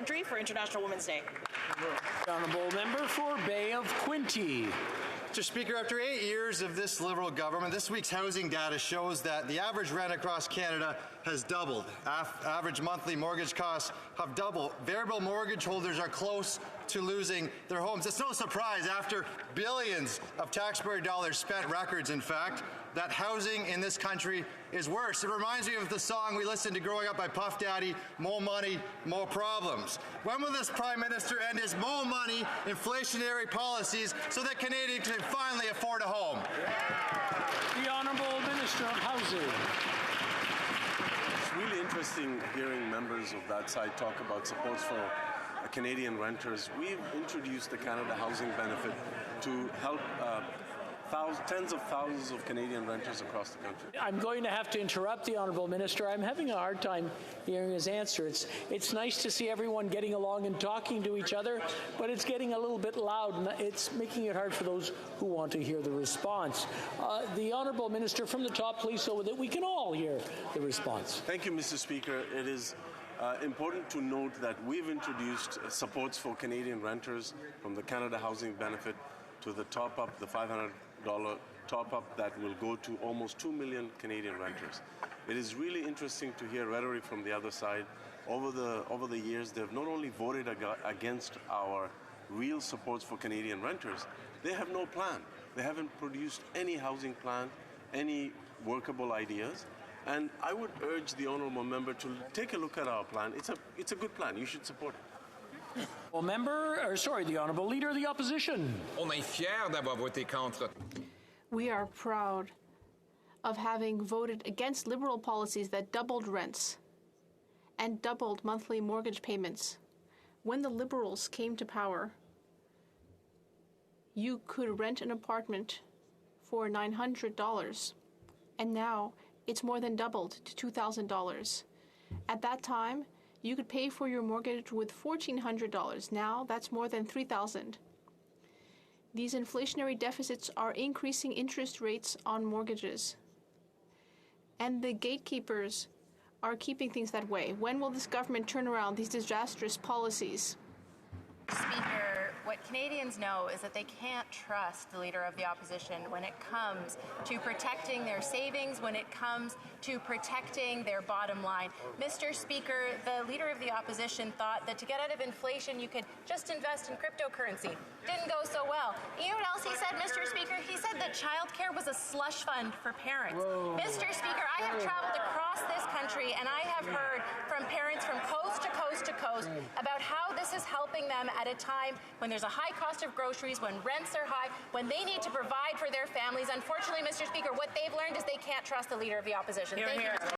country for International Women's Day. The honourable member for Bay of Quinte. Mr. Speaker, after 8 years of this Liberal government, this week's housing data shows that the average rent across Canada has doubled. Average monthly mortgage costs have doubled. Variable mortgage holders are close to losing their homes. It's no surprise, after billions of taxpayer dollars spent, records in fact, that housing in this country is worse. It reminds me of the song we listened to growing up by Puff Daddy, "More money, more problems." When will this Prime Minister end his more money, inflationary policies so that Canadians can finally afford a home? The Honourable Minister of Housing. It's really interesting hearing members of that side talk about supports for Canadian renters. We've introduced the Canada Housing Benefit to help tens of thousands of Canadian renters across the country. I'm going to have to interrupt the Honourable Minister. I'm having a hard time hearing his answer. It's nice to see everyone getting along and talking to each other, but it's getting a little bit loud, and it's making it hard for those who want to hear the response. The Honourable Minister from the top, please, so that we can all hear the response. Thank you, Mr. Speaker. It is important to note that we've introduced supports for Canadian renters, from the Canada Housing Benefit to the top-up, the $500 top-up that will go to almost 2 million Canadian renters. It is really interesting to hear rhetoric from the other side. Over the years, they've not only voted against our real supports for Canadian renters, they have no plan. They haven't produced any housing plan, any workable ideas. And I would urge the honourable member to take a look at our plan. It's a good plan. You should support it. The Honourable Leader of the Opposition. On est fiers d'avoir voté contre. We are proud of having voted against Liberal policies that doubled rents and doubled monthly mortgage payments. When the Liberals came to power, you could rent an apartment for $900, and now it's more than doubled to $2,000. At that time, you could pay for your mortgage with $1,400. Now that's more than $3,000. These inflationary deficits are increasing interest rates on mortgages. And the gatekeepers are keeping things that way. When will this government turn around these disastrous policies? Speaker, what Canadians know is that they can't trust the Leader of the Opposition when it comes to protecting their savings, when it comes to protecting their bottom line. Mr. Speaker, the Leader of the Opposition thought that to get out of inflation, you could just invest in cryptocurrency. Didn't go so well. You know what else he said, Mr. Speaker? He said that childcare was a slush fund for parents. Whoa. Mr. Speaker, I have traveled across this country and I have heard from parents from coast to coast to coast about how this is helping them at a time when there's a high cost of groceries, when rents are high, when they need to provide for their families. Unfortunately, Mr. Speaker, what they've learned is they can't trust the Leader of the Opposition. Thank you.